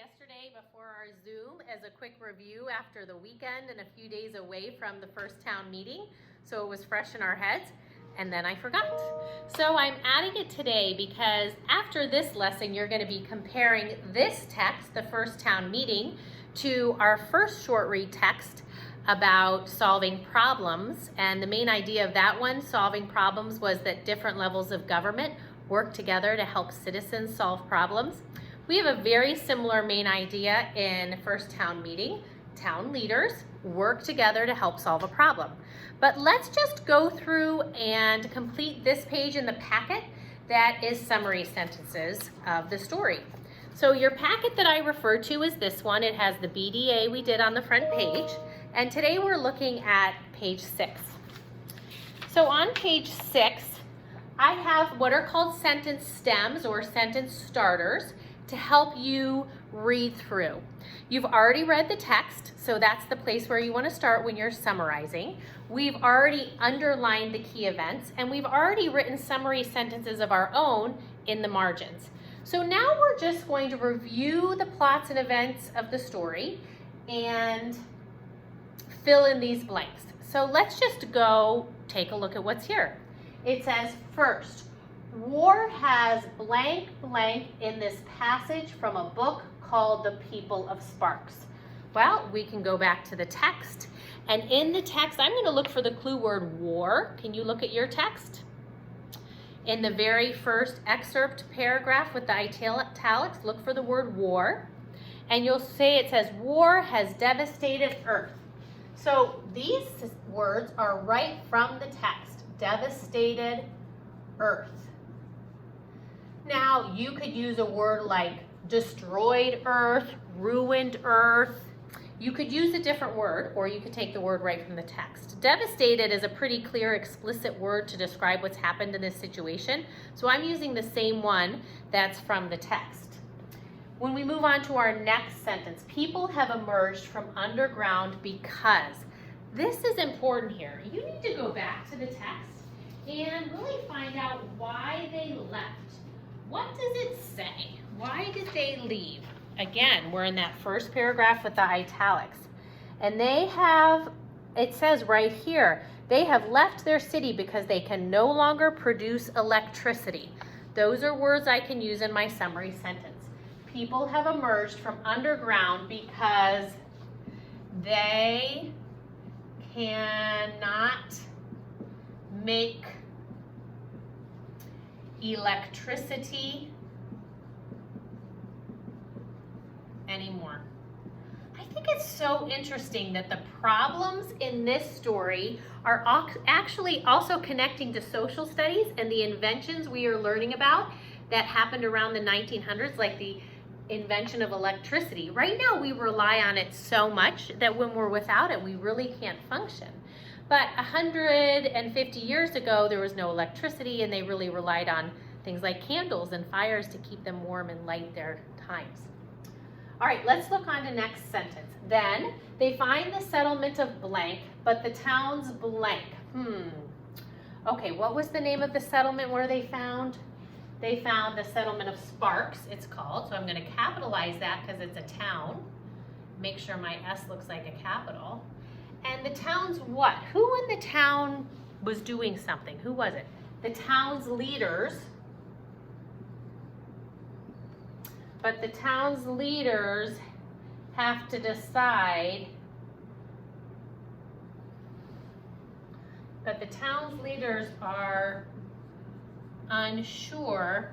yesterday before our Zoom as a quick review after the weekend and a few days away from the first town meeting, so it was fresh in our heads, and then I forgot. So I'm adding it today because after this lesson, you're going to be comparing this text, the first town meeting, to our first short read text about solving problems. And the main idea of that one, solving problems, was that different levels of government work together to help citizens solve problems. We have a very similar main idea in first town meeting. Town leaders work together to help solve a problem. But let's just go through and complete this page in the packet that is summary sentences of the story. So your packet that I refer to is this one. It has the BDA we did on the front page. And today we're looking at page 6. So on page 6, I have what are called sentence stems or sentence starters to help you read through. You've already read the text, so that's the place where you want to start when you're summarizing. We've already underlined the key events, and we've already written summary sentences of our own in the margins. So now we're just going to review the plots and events of the story and fill in these blanks. So let's just go take a look at what's here. It says, first, War has blank blank in this passage from a book called The People of Sparks. Well, we can go back to the text, and in the text, I'm going to look for the clue word war. Can you look at your text? In the very first excerpt paragraph with the italics, look for the word war, and you'll say it says, war has devastated Earth. So these words are right from the text, devastated Earth. Now, you could use a word like destroyed Earth, ruined Earth. You could use a different word, or you could take the word right from the text. Devastated is a pretty clear, explicit word to describe what's happened in this situation. So I'm using the same one that's from the text. When we move on to our next sentence, people have emerged from underground because. This is important here. You need to go back to the text and really find out why they left. What does it say? Why did they leave? Again, we're in that first paragraph with the italics. And they have, it says right here, they have left their city because they can no longer produce electricity. Those are words I can use in my summary sentence. People have emerged from underground because they cannot make electricity anymore. I think it's so interesting that the problems in this story are actually also connecting to social studies and the inventions we are learning about that happened around the 1900s, like the invention of electricity. Right now we rely on it so much that when we're without it, we really can't function. But 150 years ago, there was no electricity, and they really relied on things like candles and fires to keep them warm and light their times. All right, let's look on to next sentence. Then they find the settlement of blank, but the town's blank. Okay, what was the name of the settlement where they found? They found the settlement of Sparks, it's called. So I'm going to capitalize that because it's a town. Make sure my S looks like a capital. And the town's what? Who in the town was doing something? Who was it? The town's leaders. But the town's leaders have to decide. But the town's leaders are unsure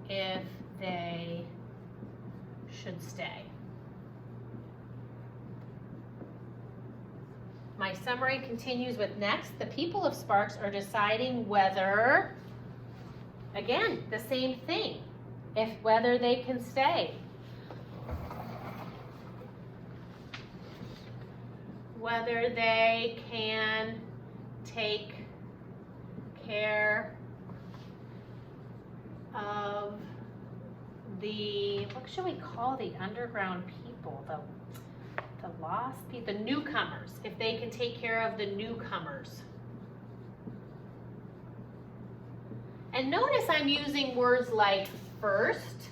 if they should stay. My summary continues with next. The people of Sparks are deciding whether, again, the same thing, whether they can stay. Whether they can take care of the, what should we call the underground people, the lost people, the newcomers, if they can take care of the newcomers. And notice I'm using words like first,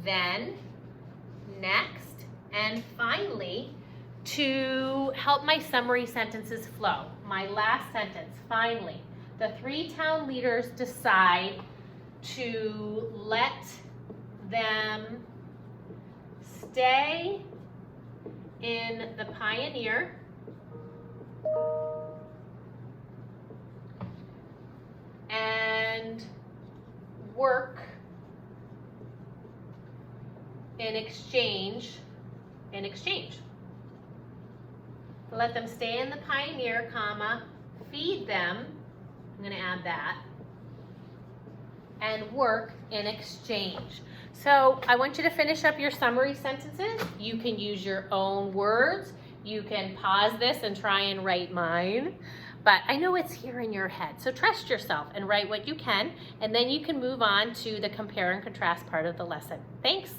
then, next, and finally, to help my summary sentences flow, my last sentence, finally, the 3 town leaders decide to let them stay in the Pioneer and work in exchange. Let them stay in the Pioneer, comma, feed them, I'm going to add that, and work in exchange. So I want you to finish up your summary sentences. You can use your own words. You can pause this and try and write mine. But I know it's here in your head. So trust yourself and write what you can. And then you can move on to the compare and contrast part of the lesson. Thanks.